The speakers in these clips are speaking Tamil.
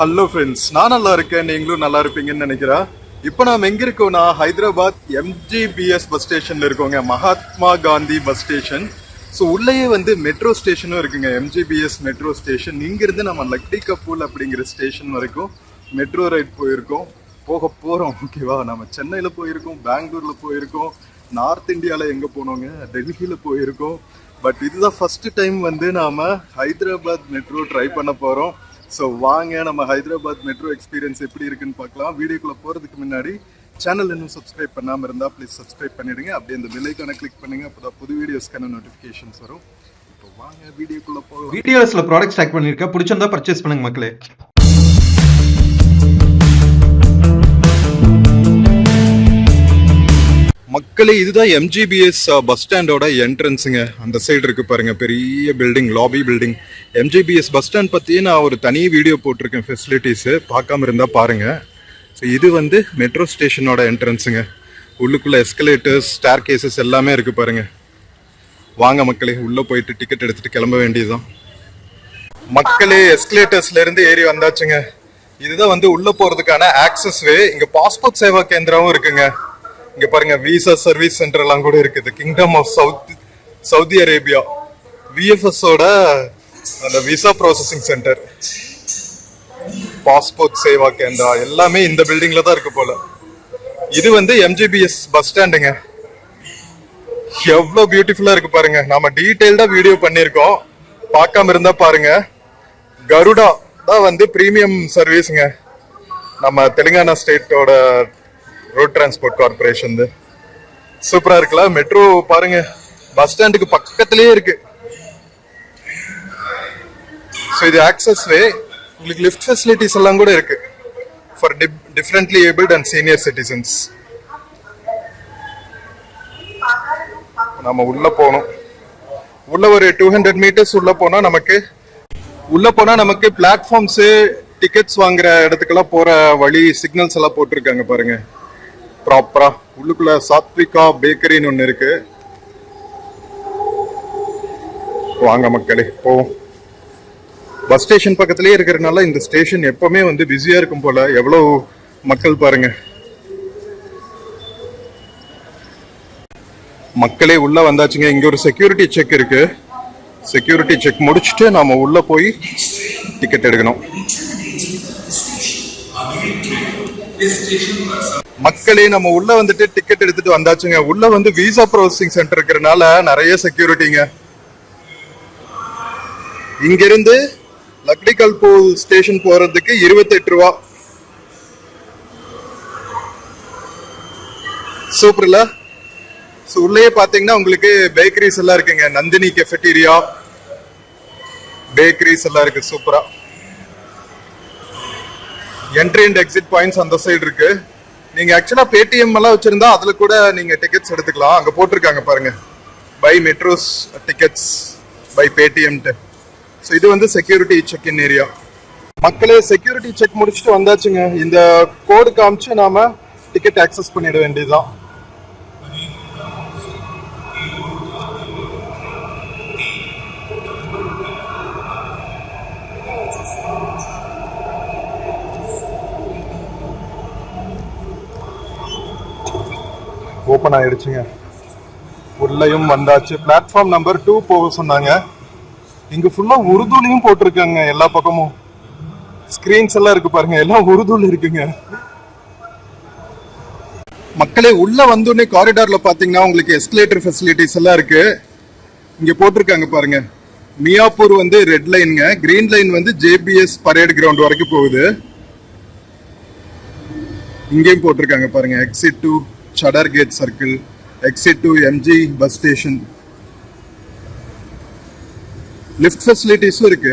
ஹலோ ஃப்ரெண்ட்ஸ், நான் நல்லா இருக்கேன், நீங்களும் நல்லா இருப்பீங்கன்னு நினைக்கிறேன். இப்போ நாம் எங்கே இருக்கோம்னா ஹைதராபாத் எம்ஜிபிஎஸ் பஸ் ஸ்டேஷனில் இருக்கோங்க. Mahatma Gandhi bus station. So உள்ளேயே வந்து மெட்ரோ ஸ்டேஷனும் இருக்குங்க, எம்ஜிபிஎஸ் மெட்ரோ ஸ்டேஷன். இங்கேருந்து நம்ம லக்டி கப்பூல் அப்படிங்கிற ஸ்டேஷன் வரைக்கும் மெட்ரோ ரைட் போக போகிறோம். ஓகேவா, நம்ம சென்னையில் போயிருக்கோம், பெங்களூரில் போயிருக்கோம், நார்த் இந்தியாவில் எங்கே போனோங்க, டெல்லியில் போயிருக்கோம். பட் இதுதான் ஃபர்ஸ்ட் டைம் வந்து நாம் ஹைதராபாத் மெட்ரோ ட்ரை பண்ண போகிறோம். ஸோ வாங்க நம்ம ஹைதராபாத் மெட்ரோ எக்ஸ்பீரியன்ஸ் எப்படி இருக்குன்னு பார்க்கலாம். வீடியோக்குள்ளே போகிறதுக்கு முன்னாடி சேனல் இன்னும் சப்ஸ்கிரைப் பண்ணாமல் இருந்தால் ப்ளீஸ் சப்ஸ்கிரைப் பண்ணிடுங்க. அப்படியே அந்த பெல் ஐகானை கிளிக் பண்ணுங்க, அப்போ தான் புது வீடியோஸ்க்கான நோட்டிஃபிகேஷன்ஸ் வரும். இப்போ வாங்க வீடியோக்குள்ளே போகலாம். வீடியோஸில் ப்ராடக்ட்ஸ் டேக் பண்ணியிருக்கேன், பிடிச்சிருந்தா பர்ச்சேஸ் பண்ணுங்க மக்களே. மக்களே, இதுதான் எம்ஜிபிஎஸ் பஸ் ஸ்டாண்டோட என்ட்ரன்ஸுங்க. அந்த சைடு இருக்கு பாருங்க, பெரிய building, lobby building. MGBS bus stand பற்றியே நான் ஒரு தனி வீடியோ போட்டிருக்கேன், ஃபெசிலிட்டிஸு. பார்க்காம இருந்தால் பாருங்க. ஸோ இது வந்து மெட்ரோ ஸ்டேஷனோட என்ட்ரன்ஸுங்க. உள்ளுக்குள்ள எஸ்கலேட்டர்ஸ், ஸ்டார் கேசஸ் எல்லாமே இருக்கு பாருங்க. வாங்க மக்களே, உள்ளே போயிட்டு டிக்கெட் எடுத்துட்டு கிளம்ப வேண்டியதுதான். மக்களே, எஸ்கலேட்டர்ஸ்ல இருந்து ஏறி வந்தாச்சுங்க. இதுதான் வந்து உள்ள போறதுக்கான ஆக்சஸ் வே. இங்க பாஸ்போர்ட் சேவா கேந்திராவும் இருக்குங்க. இங்க பாருங்க, விசா சர்வீஸ் சென்டர் எல்லாம் கூட இருக்குது. Kingdom of Saudi Arabia, VFS ஓட அந்த visa processing center, passport Seva Kendra எல்லாமே இந்த பில்டிங்ல தான் இருக்கு போல. இது வந்து எம்ஜிபிஎஸ் பஸ் ஸ்டாண்டுங்க. எவ்வளவு பியூட்டிஃபுல்லா இருக்கு பாருங்க. நாம டீடைல்டா வீடியோ பண்ணிருக்கோம், பார்க்காம இருந்தா பாருங்க. கருடா தான் வந்து பிரீமியம் சர்வீஸ்ங்க, நம்ம தெலுங்கானா ஸ்டேட்டோட ரோட் டிரான்ஸ்போர்ட் கார்பரேஷன். சூப்பரா இருக்குல்ல மெட்ரோ பாருங்க, பஸ் ஸ்டாண்டுக்கு பக்கத்திலேயே இருக்கு. ஸோ இது ஆக்சஸ் வே. உங்களுக்கு லிஃப்ட் ஃபெசிலிட்டிஸ் எல்லாம் கூட இருக்கு for differently abled and senior citizens. நம்ம உள்ள போகணும். உள்ள ஒரு 200 மீட்டர்ஸ் உள்ள போனா நமக்கு பிளாட்ஃபார்ம்ஸ், டிக்கெட்ஸ் வாங்குற இடத்துக்கெல்லாம் போற வழி சிக்னல்ஸ் எல்லாம் போட்டிருக்காங்க பாருங்க ப்ராப்பரா. உள்ளுக்குள்ள சாத்விகா பேக்கரின்னு ஒண்ணு இருக்கு. வாங்க மக்களே போவோம். பஸ் ஸ்டேஷன் பக்கத்திலேயே இருக்கிறதுனால இந்த ஸ்டேஷன் எப்பவுமே வந்து பிஸியா இருக்கும் போல. எவ்வளவு மக்கள் பாருங்க. மக்களே உள்ள வந்தாச்சுங்க. இங்க ஒரு செக்யூரிட்டி செக் இருக்கு. செக்யூரிட்டி செக் முடிச்சுட்டு நாம உள்ள போய் டிக்கெட் எடுக்கணும். மக்களே, நம்ம உள்ள வந்துட்டு டிக்கெட் எடுத்துட்டு வந்தாச்சுங்க. உள்ள வந்து விசா ப்ராசஸிங் சென்டர் இருக்கிறதுனால நிறைய செக்யூரிட்டிங்க. இங்க இருந்து லக்டி கப்பூல் ஸ்டேஷன் போறதுக்கு 28 ரூபா. சூப்பர்ல. உள்ளே பாத்தீங்கன்னா உங்களுக்கு பேக்கரிஸ் எல்லாம் இருக்குங்க. நந்தினி கெஃபெட்டீரியா, பேக்கரிஸ் எல்லாம் இருக்கு சூப்பரா. என்ட்ரி அண்ட் எக்ஸிட் பாயிண்ட்ஸ் அந்த சைடு இருக்கு. நீங்க ஆக்சுவலா பேடிஎம் எல்லாம் வச்சிருந்தா அதுல கூட நீங்க டிக்கெட்ஸ் எடுத்துக்கலாம். அங்க போட்டிருக்காங்க பாருங்க, buy metros tickets by Paytm. So இது வந்து செக்யூரிட்டி செக் இன் ஏரியா. மக்களே, செக்யூரிட்டி செக் முடிச்சுட்டு வந்தாச்சுங்க. இந்த கோடு காமிச்சு நாம டிக்கெட் ஆக்சஸ் பண்ணிட வேண்டியதுதான். ஓப்பன் ஆயிடுச்சுங்க. உள்ளேயும் வந்தாச்சு. பிளாட்ஃபார்ம் நம்பர் 2 போக சொன்னாங்க. இங்க ஃபுல்லா உருதுலையும் போட்டிருக்காங்க. எல்லா பக்கமும் ஸ்கிரீன்ஸ் எல்லாம் இருக்கு பாருங்க, எல்லாம் உருதுல இருக்குங்க. மக்களே, உள்ள வந்தோடனே காரிடார்ல பாத்தீங்கன்னா உங்களுக்கு எஸ்கலேட்டர் ஃபெசிலிட்டிஸ் எல்லாம் இருக்கு. இங்க போட்டிருக்காங்க பாருங்க, மியாப்பூர் வந்து ரெட் லைனுங்க, கிரீன் லைன் வந்து ஜேபிஎஸ் பரேட் கிரவுண்ட் வரைக்கும் போகுது. இங்கேயும் போட்டிருக்காங்க பாருங்க, எக்ஸிட் டு சடர் gate circle, exit to MG bus station. Lift ஃபெசிலிட்டிஸும் இருக்கு.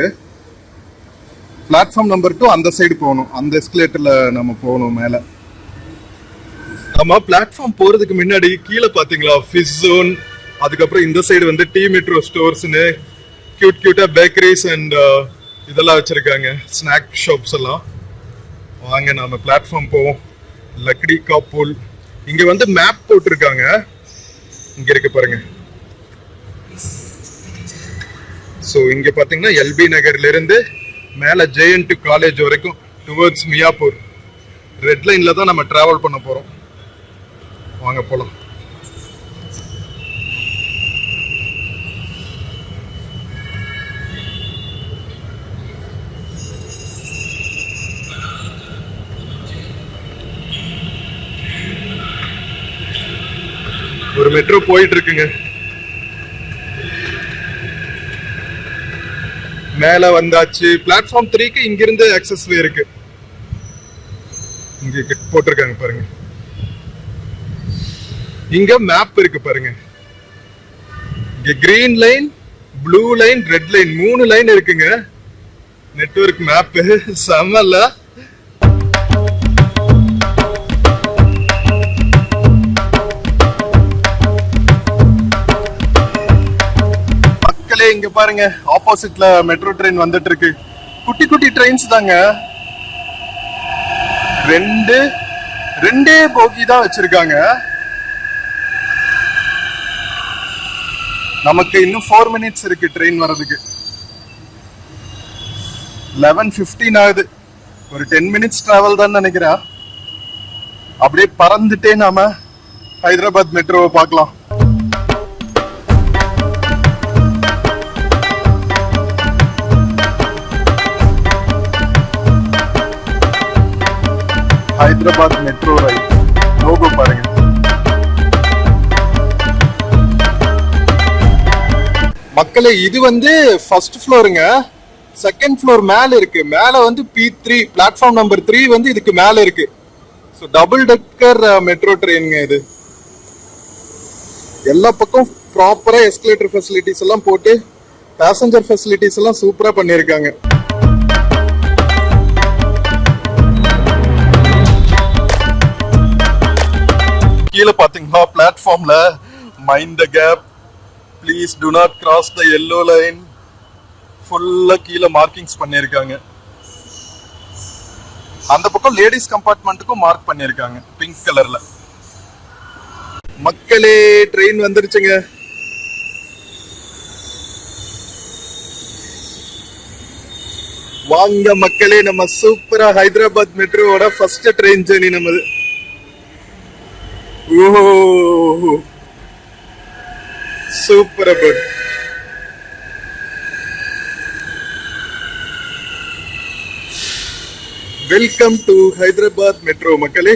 பிளாட்ஃபார்ம் நம்பர் 2 அந்த சைடு போகணும். அந்த எஸ்கலேட்டர்ல நம்ம போகணும் மேல. நம்ம பிளாட்ஃபார்ம் போறதுக்கு முன்னாடி கீழே பாத்தீங்களா ஃபிஷ் ஜோன், அதுக்கப்புறம் இந்த சைடு வந்து டீ மெட்ரோ ஸ்டோர்ஸ்னு கியூட்டா பேக்கரிஸ் அண்ட் இதெல்லாம் வச்சிருக்காங்க, ஸ்நாக் ஷாப்ஸ் எல்லாம். வாங்க நாம பிளாட்ஃபார்ம் போவோம். லக்டி கப்பூல். இங்க வந்து மேப் போட்டிருக்காங்க. இங்க இருக்கு பாருங்க. ஸோ இங்கே பார்த்தீங்கன்னா எல்பி நகர்லேருந்து மேலே ஜேஎன்டி காலேஜ் வரைக்கும் டுவர்ட்ஸ் மியாப்பூர். ரெட் லைன்ல தான் நம்ம டிராவல் பண்ண போறோம். வாங்க போலாம். ஒரு மெட்ரோ போயிட்டு இருக்குங்க. மேல வந்தாச்சு. பிளாட்ஃபார்ம் 3க்கு இங்கிருந்து ஆக்சஸ் வே இருக்கு. இங்க போட்டிருக்காங்க பாருங்க. இங்க மேப் இருக்கு பாருங்க. இங்க green line, blue line, red line 3 line இருக்குங்க. நெட்வொர்க் மேப் செம்மல்ல. இங்க பாருங்க, ஆப்போசிட்ல மெட்ரோ ட்ரெயின் வந்துட்டு இருக்கு. குட்டி குட்டி ட்ரெயின்ஸ் தாங்க. ரெண்டே போகி தான் வச்சிருக்காங்க. நமக்கு இன்னும் 4 மினிட்ஸ் இருக்கு ட்ரெயின் வர்றதுக்கு. 11:15 ஆகுது. ஒரு 10 மினிட்ஸ் டிராவல் தான் நினைக்கிறேன். அப்படியே பறந்துட்டே நாம ஹைதராபாத் மெட்ரோவை பார்க்கலாம். ஹைதராபாத் மெட்ரோ ரயில் லோகோ பாருங்க. மக்களே, இது வந்து ஃபர்ஸ்ட் ஃப்ளோருங்க. செகண்ட் ஃப்ளோர் மேல இருக்கு. மேல வந்து P3 பிளாட்ஃபார்ம் நம்பர் 3 வந்து இதுக்கு மேல இருக்கு. ஸோ டபுள் டெக்கர் மெட்ரோ ட்ரெயினுங்க இது. எல்லா பக்கம் ப்ராப்பரா எஸ்கலேட்டர் ஃபெசிலிட்டிஸ் எல்லாம் போட்டு பேசஞ்சர் ஃபெசிலிட்டிஸ் எல்லாம் சூப்பரா பண்ணியிருக்காங்க. கீழே பாத்தீங்கன்னா பிளாட்ஃபார்ம்ல mind the gap, please do not cross the yellow line, ஃபுல்லா கீழே மார்க்கிங்ஸ் பண்ணியிருக்காங்க. அந்த பக்கம் லேடிஸ் கம்பார்ட்மெண்ட்டுக்கும் மார்க் பண்ணியிருக்காங்க பிங்க் கலர்ல. மக்களே, ட்ரெயின் வந்துருச்சுங்க. வாங்க மக்களே, நம்ம சூப்பரா ஹைதராபாத் மெட்ரோவோட ஃபர்ஸ்ட் ட்ரெயின் ஜர்னி நம்மது. Oh super good. Welcome to Hyderabad metro. மக்களே,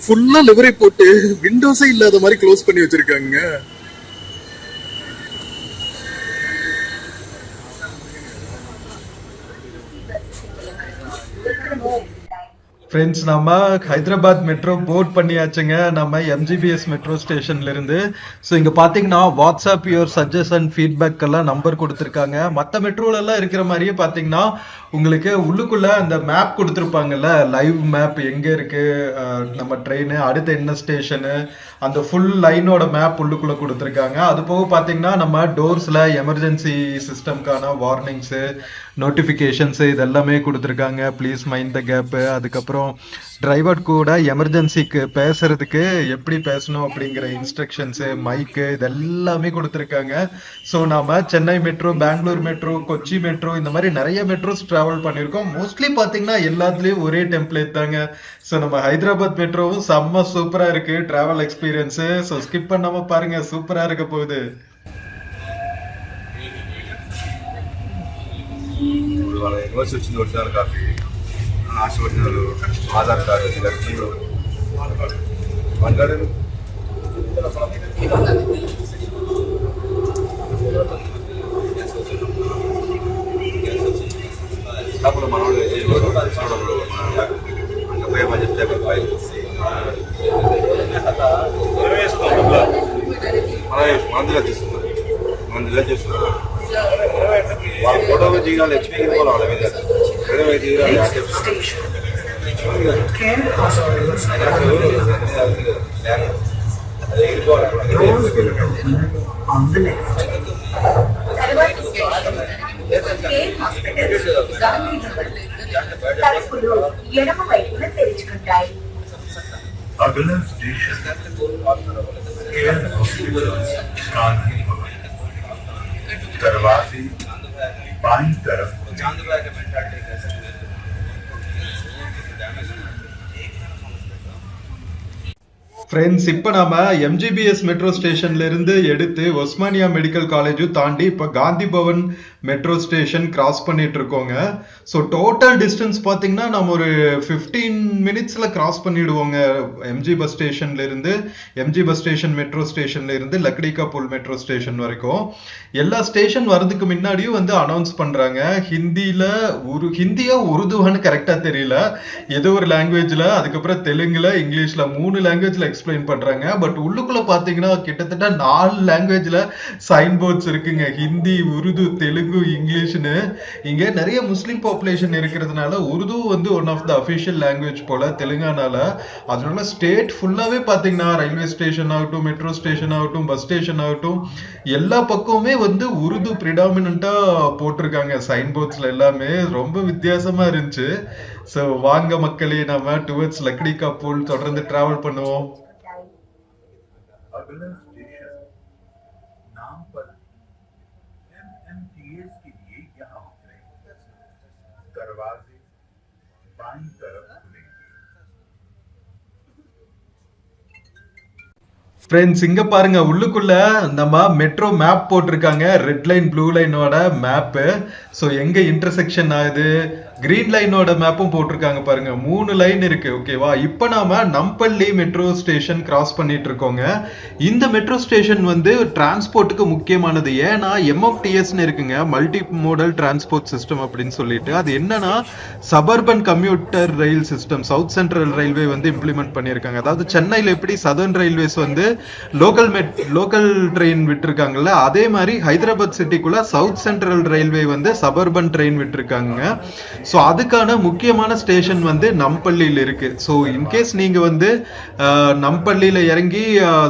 ஃபுல்லா லிவரி போட்டு விண்டோஸே இல்லாத மாதிரி க்ளோஸ் பண்ணி வச்சிருக்காங்க. ஃப்ரெண்ட்ஸ், நம்ம ஹைதராபாத் மெட்ரோ போர்ட் பண்ணியாச்சுங்க. நம்ம எம்ஜிபிஎஸ் மெட்ரோ ஸ்டேஷன்ல இருந்து. ஸோ இங்க பாத்தீங்கன்னா வாட்ஸ்அப் யுவர் சஜஷன் ஃபீட்பேக் எல்லாம் நம்பர் கொடுத்துருக்காங்க. மற்ற மெட்ரோல எல்லாம் இருக்கிற மாதிரியே பாத்தீங்கன்னா உங்களுக்கு உள்ளுக்குள்ள அந்த மேப் கொடுத்துருப்பாங்கல்ல, லைவ் மேப் எங்க இருக்கு நம்ம ட்ரெயின், அடுத்து என்ன ஸ்டேஷனு, அந்த ஃபுல் லைனோட மேப் உள்ளுக்குள்ள கொடுத்துருக்காங்க. அது போக பாத்தீங்கன்னா நம்ம டோர்ஸ்ல எமர்ஜென்சி சிஸ்டம்கான வார்னிங்ஸு, நோட்டிஃபிகேஷன்ஸ் இதெல்லாமே கொடுத்துருக்காங்க. Please mind the gap. அதுக்கப்புறம் டிரைவர் கூட எமர்ஜென்சிக்கு பேசுறதுக்கு எப்படி பேசணும் அப்படிங்கிற இன்ஸ்ட்ரக்ஷன்ஸு, மைக்கு இதெல்லாமே கொடுத்துருக்காங்க. ஸோ நாம Chennai metro, Bangalore metro, Kochi metro இந்த மாதிரி நிறைய மெட்ரோஸ் டிராவல் பண்ணியிருக்கோம். மோஸ்ட்லி பார்த்தீங்கன்னா எல்லாத்துலேயும் ஒரே டெம்ப்ளேட் தாங்க. ஸோ நம்ம ஹைதராபாத் மெட்ரோவும் செம்ம சூப்பராக இருக்கு டிராவல் எக்ஸ்பீரியன்ஸு. ஸோ ஸ்கிப் பண்ணாம பாருங்க, சூப்பராக இருக்க போகுது. ఆధార్ కార్డు అప్పుడు మనోడు పోయి మంచి చెప్తే మందులో తీసుకున్నారు. మందులో చేస్తున్నారు. వాళ్ళ ఫోటోలు దిగాలి, హెచ్పీకి పోవాలి. వాళ్ళ మీద 20 దిగాలి. ఎడమ వైపున తెరుచుకుంటాయి. अगला station care hospital Gandhi Bhavan, दरवाजे बाईं तरफ। ஃப்ரெண்ட்ஸ் இப்போ நாம எம்ஜிபிஎஸ் மெட்ரோ ஸ்டேஷன்ல இருந்து எடுத்து ஒஸ்மானியா மெடிக்கல் காலேஜும் தாண்டி இப்போ Gandhi Bhavan metro station cross பண்ணிட்டு இருக்கோங்க. ஸோ டோட்டல் டிஸ்டன்ஸ் பார்த்தீங்கன்னா நம்ம ஒரு 15 மினிட்ஸ்ல கிராஸ் பண்ணிடுவோங்க. எம்ஜி பஸ் ஸ்டேஷன் மெட்ரோ ஸ்டேஷன்ல இருந்து லக்டிகா புல் மெட்ரோ ஸ்டேஷன் வரைக்கும் எல்லா ஸ்டேஷன் வர்றதுக்கு முன்னாடியும் வந்து அனௌன்ஸ் பண்றாங்க. ஹிந்தியா உருதுவான்னு கரெக்டா தெரியல, ஏதோ ஒரு லாங்குவேஜ்ல, அதுக்கப்புறம் தெலுங்குல, இங்கிலீஷ்ல 3 லாங்குவேஜ்ல எக்ஸ்பிளைன் பண்றாங்க. பட் உள்ளுக்குள்ள பாத்தீங்கன்னா கிட்டத்தட்ட 4 லாங்குவேஜ்ல சைன் போர்ட்ஸ் இருக்குங்க. ஹிந்தி, உருது, தெலுங்கு, இங்கிலீஷ்னு. இங்க நிறைய முஸ்லிம் பாப்புலேஷன் இருக்கிறதுனால உருது வந்து one of the official language போல தெலுங்கானால. அதனால ஸ்டேட் ஃபுல்லாவே பாத்தீங்கன்னா ரயில்வே ஸ்டேஷன் ஆகட்டும், மெட்ரோ ஸ்டேஷன் ஆகட்டும், பஸ் ஸ்டேஷன் ஆகட்டும், எல்லா பக்கமுமே வந்து உருது பிரிடாமினா போட்டிருக்காங்க சைன் போர்ட்ஸ்ல. எல்லாமே ரொம்ப வித்தியாசமா இருந்துச்சு. ஸோ வாங்க மக்களே, நம்ம டுவர்ட்ஸ் லக்டிகா புல் தொடர்ந்து டிராவல் பண்ணுவோம். अगला स्टेशन नामपल MMTS के लिए यहाँ उतरे। दरवाजे बाईं तरफ खुलेंगे। ஃப்ரெண்ட்ஸ் இங்க பாருங்க, உள்ளுக்குள்ள நம்ம மெட்ரோ மேப் போட்டிருக்காங்க. ரெட் லைன் ப்ளூ லைனோட மேப்பு. ஸோ எங்க இன்டர்செக்ஷன் ஆகுது, கிரீன் லைனோட மேப்பும் போட்டிருக்காங்க பாருங்க. 3 லைன் இருக்கு. ஓகேவா, இப்போ நாம நம்பள்ளி மெட்ரோ ஸ்டேஷன் கிராஸ் பண்ணிட்டு இருக்கோங்க. இந்த மெட்ரோ ஸ்டேஷன் வந்து டிரான்ஸ்போர்ட்டுக்கு முக்கியமானது. ஏன்னா எம்எம்டிஎஸ்ன்னு இருக்குங்க, மல்டி மோடல் டிரான்ஸ்போர்ட் சிஸ்டம் அப்படின்னு சொல்லிட்டு. அது என்னன்னா சபர்பன் கம்யூட்டர் ரயில் சிஸ்டம் சவுத் சென்ட்ரல் ரயில்வே வந்து இம்ப்ளிமெண்ட் பண்ணியிருக்காங்க. அதாவது சென்னையில் எப்படி சதர்ன் ரயில்வேஸ் வந்து லோக்கல் ட்ரெயின் விட்டுருக்காங்கல்ல, அதே மாதிரி ஹைதராபாத் சிட்டிக்குள்ள சவுத் சென்ட்ரல் ரயில்வே வந்து சபர்பன் ட்ரெயின் விட்டுருக்காங்க. ஸோ அதுக்கான முக்கியமான ஸ்டேஷன் வந்து நம்பள்ளியில் இருக்கு. ஸோ இன்கேஸ் நீங்க வந்து நம்பள்ளியில இறங்கி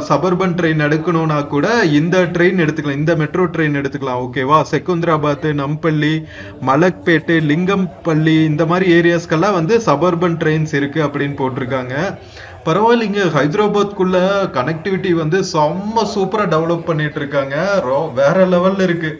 சபர்பன் ட்ரெயின் எடுக்கணும்னா கூட இந்த ட்ரெயின் எடுத்துக்கலாம், இந்த மெட்ரோ ட்ரெயின் எடுத்துக்கலாம். ஓகேவா, செகுந்திராபாத், நம்பள்ளி, மலக்பேட்டு, லிங்கம்பள்ளி இந்த மாதிரி ஏரியாஸ்க்கெல்லாம் வந்து சபர்பன் ட்ரெயின்ஸ் இருக்கு அப்படின்னு போட்டிருக்காங்க. பரவாயில்லைங்க, ஹைதராபாத்குள்ள கனெக்டிவிட்டி வந்து செம்ம சூப்பரா டெவலப் பண்ணிட்டு இருக்காங்க. வேற லெவல்ல இருக்கு.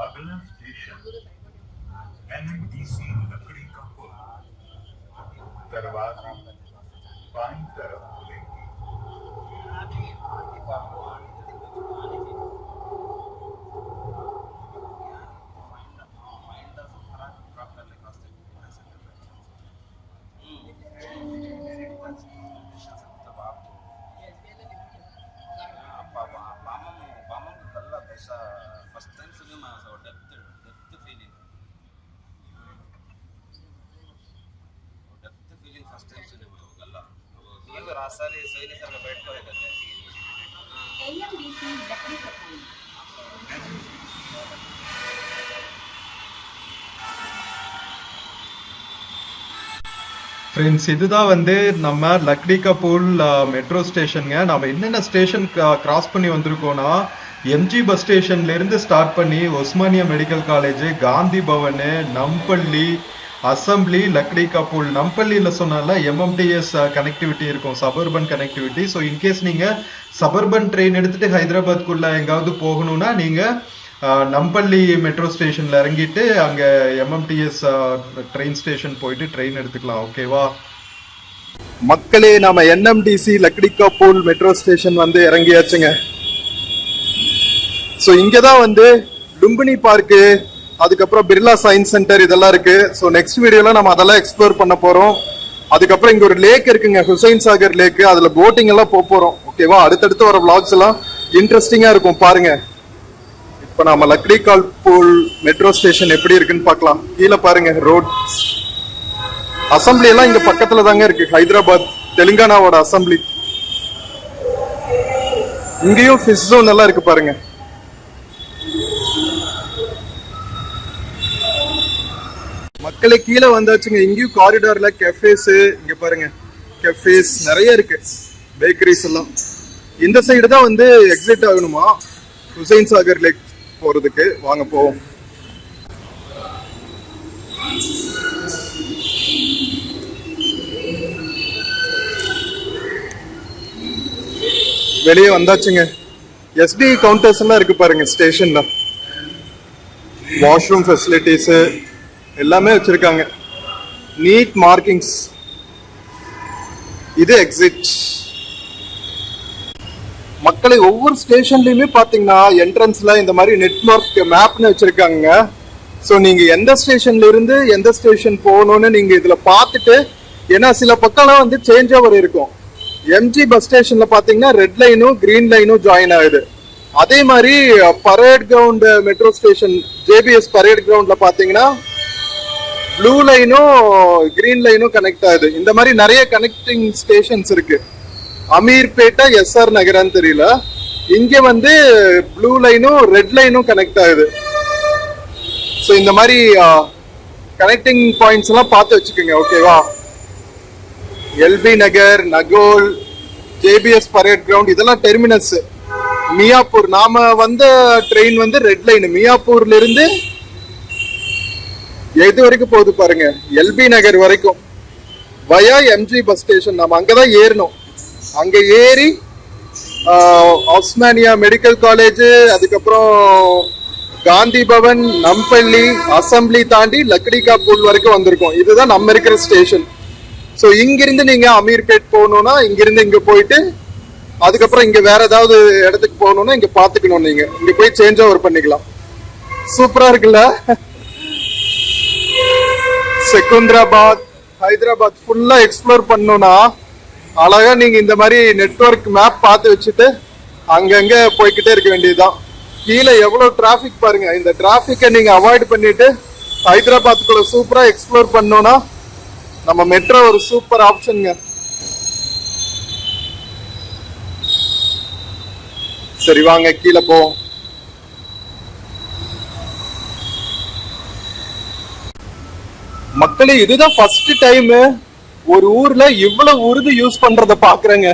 अगला स्टेशन NDC लकड़ी का पुल। दरवाजे बाईं तरफ खुलेंगे। ஃப்ரெண்ட்ஸ் இதுதான் வந்து நம்ம லக்டிகா புல் மெட்ரோ ஸ்டேஷனுங்க. நம்ம என்னென்ன ஸ்டேஷன் கிராஸ் பண்ணி வந்திருக்கோம்னா, எம்ஜி பஸ் ஸ்டேஷன்ல இருந்து ஸ்டார்ட் பண்ணி Osmania medical college, Gandhi Bhavan, Nampally, assembly, Lakdikapul. நம்பள்ளியில சொன்னால எம்எம்டிஎஸ் கனெக்டிவிட்டி இருக்கும், சபர்பன் கனெக்டிவிட்டி. ஸோ இன்கேஸ் நீங்க சபர்பன் ட்ரெயின் எடுத்துட்டு ஹைதராபாத்குள்ள எங்காவது போகணும்னா நீங்க நம்பள்ளி மெட்ரோ ஸ்டேஷன்ல இறங்கிட்டு அங்க எம்எம்டிஎஸ் ட்ரெயின் ஸ்டேஷன் போயிட்டு ட்ரெயின் எடுத்துக்கலாம். ஓகேவா மக்களே, நாம என்எம்டிசி லக்டிகா புல் மெட்ரோ ஸ்டேஷன் வந்து இறங்கியாச்சுங்க. ஸோ இங்கதான் வந்து லும்பினி பார்க்கு, அதுக்கப்புறம் பிர்லா சயின்ஸ் சென்டர் இதெல்லாம் இருக்கு. ஸோ நெக்ஸ்ட் வீடியோல நம்ம அதெல்லாம் எக்ஸ்ப்ளோர் பண்ண போறோம். அதுக்கப்புறம் இங்க ஒரு லேக் இருக்குங்க, ஹுசைன் சாகர் லேக். அதுல போட்டிங் எல்லாம் போறோம். ஓகேவா, அடுத்தடுத்து வர vlogs எல்லாம் இன்ட்ரெஸ்டிங்கா இருக்கும் பாருங்க. இப்ப நம்ம லக்டி கால்பூல் மெட்ரோ ஸ்டேஷன் எப்படி இருக்குன்னு பார்க்கலாம். கீழே பாருங்க ரோட் அசம்பிளி எல்லாம் இங்க பக்கத்துல தாங்க இருக்கு. ஹைதராபாத் தெலுங்கானாவோட அசம்பிளி. இங்கேயும் ஃபிஷ் ஜோன் எல்லாம் இருக்கு பாருங்க. மக்களே கீழே வந்தாச்சுங்க. இங்கேயும் காரிடார்ல கெஃபேஸ், இங்க பாருங்க கெஃபேஸ் நிறைய இருக்கு, பேக்கரிஸ் எல்லாம். இந்த சைடு தான் வந்து எக்ஸிட் ஆகணுமா ஹுசைன் சாகர் லேக் போறதுக்கு. வாங்க போவோம். வெளியே வந்தாச்சுங்க. எஸ்டி கவுண்டர்ஸ் எல்லாம் இருக்கு பாருங்க ஸ்டேஷன்ல. வாஷ்ரூம் ஃபெசிலிட்டிஸ் எல்லாமே வச்சிருக்காங்க. Neat markings. இது எக்ஸிட். மக்களை ஒவ்வொரு ஸ்டேஷன்லயுமே பாத்தீங்கன்னா என்ட்ரன்ஸ்ல இந்த மாதிரி நெட்வொர்க் மேப்னு வச்சிருக்காங்க. ஸோ நீங்க எந்த ஸ்டேஷன்ல இருந்து எந்த ஸ்டேஷன் போகணும்னு நீங்க இதுல பார்த்துட்டு, ஏன்னா சில பக்கம்லாம் வந்து சேஞ்ச் ஓவர் இருக்கும். எம்ஜி பஸ் ஸ்டேஷன்ல பாத்தீங்கன்னா ரெட் லைனும் கிரீன் லைனும் ஜாயின் ஆகுது. அதே மாதிரி parade ground metro station JBS parade கிரவுண்ட்ல பாத்தீங்கன்னா ப்ளூ லைனும் கிரீன் லைனும் கனெக்ட் ஆகுது. இந்த மாதிரி நிறைய கனெக்டிங் ஸ்டேஷன்ஸ் இருக்கு. அமீர்பேட்டை எஸ்ஆர் நகரான்னு தெரியல, இங்க வந்து ப்ளூ லைனும் ரெட் லைனும் கனெக்ட் ஆகுது. ஸோ இந்த மாதிரி கனெக்டிங் பாயிண்ட்ஸ் எல்லாம் பார்த்து வச்சுக்கோங்க. ஓகேவா, எல்பி நகர், நகோல், ஜேபிஎஸ் பரேட் கிரவுண்ட் இதெல்லாம் டெர்மினஸ். மியாப்பூர் நாம வந்த ட்ரெயின் வந்து ரெட் லைன், மியாப்பூர்ல இருந்து எது வரைக்கும் போகுது பாருங்க, எல்பி நகர் வரைக்கும் வயா எம்ஜி பஸ் ஸ்டேஷன். நம்ம அங்கதான் ஏறணும். அங்க ஏறி ஆஸ்மானியா மெடிக்கல் காலேஜ், அதுக்கப்புறம் காந்தி பவன், நம்பள்ளி, அசம்பிளி தாண்டி லக்டி காப்பூல் வரைக்கும் வந்திருக்கோம். இதுதான் நம்ம இருக்கிற ஸ்டேஷன். ஸோ இங்கிருந்து நீங்க அமீர்பேட் போகணும்னா இங்கிருந்து இங்க போயிட்டு, அதுக்கப்புறம் இங்க வேற ஏதாவது இடத்துக்கு போகணும்னா இங்க பாத்துக்கணும். நீங்க இங்க போய் சேஞ்ச் ஓவர் பண்ணிக்கலாம். சூப்பரா இருக்குல்ல. செகுந்தராபாத், ஹைதராபாத் ஃபுல்லா எக்ஸ்ப்ளோர் பண்ணணும்னா அழகா நீங்க இந்த மாதிரி நெட்வொர்க் மேப் பார்த்து வச்சுட்டு அங்கங்க போய்கிட்டே இருக்க வேண்டியதுதான். கீழே எவ்வளவு டிராபிக் பாருங்க. இந்த டிராபிக்கை நீங்க அவாய்ட் பண்ணிட்டு ஹைதராபாத்துக்குள்ள சூப்பரா எக்ஸ்ப்ளோர் பண்ணணும்னா நம்ம மெட்ரோ ஒரு சூப்பர் ஆப்ஷனுங்க. சரி வாங்க கீழே போவோம். மக்களே இதுதான் ஃபர்ஸ்ட் டைம் ஒரு ஊர்ல இவ்வளவு உருது யூஸ் பண்றத பாக்குறேங்க.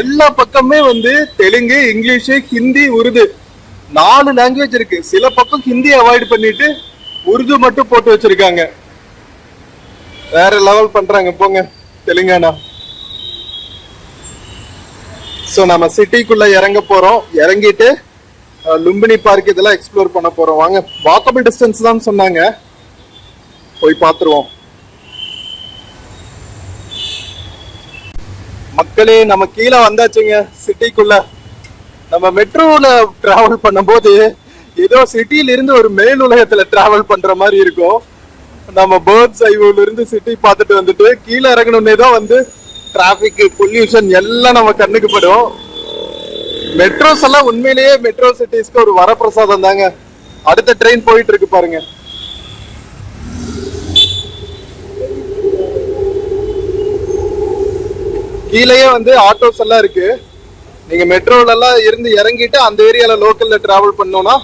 எல்லா பக்கமே வந்து தெலுங்கு, இங்கிலீஷ், ஹிந்தி, உருது 4 லாங்குவேஜ் இருக்கு. சில பக்கம் ஹிந்தி அவாய்ட் பண்ணிட்டு உருது மட்டும் போட்டு வச்சிருக்காங்க. வேற லெவல் பண்றாங்க போங்க தெலுங்கானா. சோ நம்ம சிட்டிக்குள்ள இறங்க போறோம். இறங்கிட்டு லும்பினி பார்க் இதெல்லாம் எக்ஸ்ப்ளோர் பண்ண போறோம். வாங்க, வாக்கபிள் டிஸ்டன்ஸ் தான் சொன்னாங்க, போய் பாத்துருவோம். மக்களே நம்ம கீழே வந்தாச்சுங்க சிட்டிக்குள்ள. நம்ம மெட்ரோல டிராவல் பண்ணும்போது ஏதோ சிட்டில இருந்து ஒரு மேல் உலகத்துல டிராவல் பண்ற மாதிரி இருக்கும். நம்ம பேர்ட்ஸ் ஐவியூல இருந்து சிட்டி பார்த்துட்டு வந்துட்டு கீழே இறங்கணும்னே தான் வந்து டிராபிக், பொல்யூஷன் எல்லாம் நம்ம கண்ணுக்கு படும். மெட்ரோஸ் எல்லாம் உண்மையிலேயே மெட்ரோ சிட்டிஸ்க்கு ஒரு வரப்பிரசாதம் தாங்க. அடுத்த ட்ரெயின் போயிட்டு இருக்கு பாருங்க. கீழேயே வந்து ஆட்டோஸ் எல்லாம் இருக்கு. நீங்க மெட்ரோல எல்லாம் இருந்து இறங்கிட்டு அந்த ஏரியால லோக்கல்ல டிராவல் பண்ணோம்னா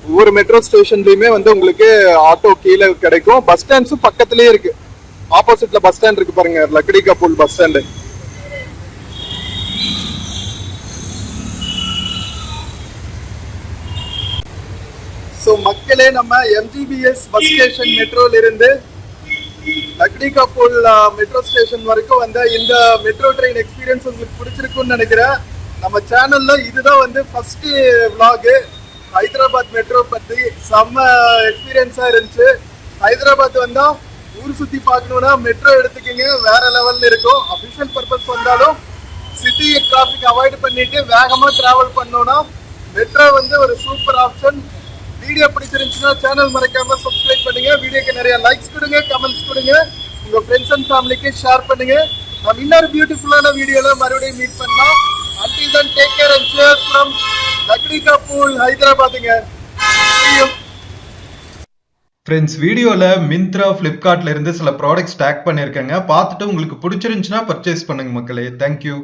ஒவ்வொரு மெட்ரோ ஸ்டேஷன்லயுமே வந்து உங்களுக்கு ஆட்டோ கீழே கிடைக்கும். பஸ் ஸ்டாண்ட்ஸும் பக்கத்துலயே இருக்கு. ஆப்போசிட்ல பஸ் ஸ்டாண்ட் இருக்கு பாருங்க, லக்டி காப்பூல் பஸ் ஸ்டாண்டு. சோ மக்களே நம்ம எம்ஜிபிஎஸ் பஸ் ஸ்டேஷன் மெட்ரோல இருந்து லக்டி காப்பூல் மெட்ரோ ஸ்டேஷன் வரைக்கும் வந்த இந்த மெட்ரோ ட்ரெயின் எக்ஸ்பீரியன்ஸ் உங்களுக்கு பிடிச்சிருக்கும்னு நினைக்கிறேன். நம்ம சேனல்ல இதுதான் வந்து ஃபர்ஸ்ட் vlog. ஹைதராபாத் மெட்ரோ பத்தி செம்ம எக்ஸ்பீரியன்ஸா இருந்துச்சு. ஹைதராபாத் வந்தா ஊர் சுத்தி பார்க்கணும்னா மெட்ரோ எடுத்துக்கங்க, வேற லெவல்ல இருக்கும். அபிஷியல் பர்பஸ் வந்தாலும் சிட்டி டிராபிக் அவாய்ட் பண்ணிட்டு வேகமா டிராவல் பண்ணோம்னா மெட்ரோ வந்து ஒரு சூப்பர் ஆப்ஷன். வீடியோ பிடிச்சிருந்துச்சுன்னா சேனல் மறக்காம சப்ஸ்கிரைப் பண்ணுங்க. வீடியோக்கு நிறைய லைக்ஸ் கொடுங்க, கமெண்ட்ஸ் கொடுங்க, உங்க ஃப்ரெண்ட்ஸ் அண்ட் ஃபேமிலிக்கு ஷேர் பண்ணுங்க. நம்ம இன்னொரு பியூட்டிஃபுல்லான வீடியோல மறுபடியும் மீட் பண்ணலாம். Until then, take care and cheers from Lakdi Ka Pool, Hyderabad. See you. Friends, வீடியோல மிந்த்ரா, ஃப்ளிப்கார்ட்ல இருந்து சில ப்ராடக்ட்ஸ் டேக் பண்ணியிருக்கேங்க. பார்த்துட்டு உங்களுக்கு பிடிச்சிருந்துச்சுன்னா பர்ச்சேஸ் பண்ணுங்க மக்களே. தேங்க்யூ.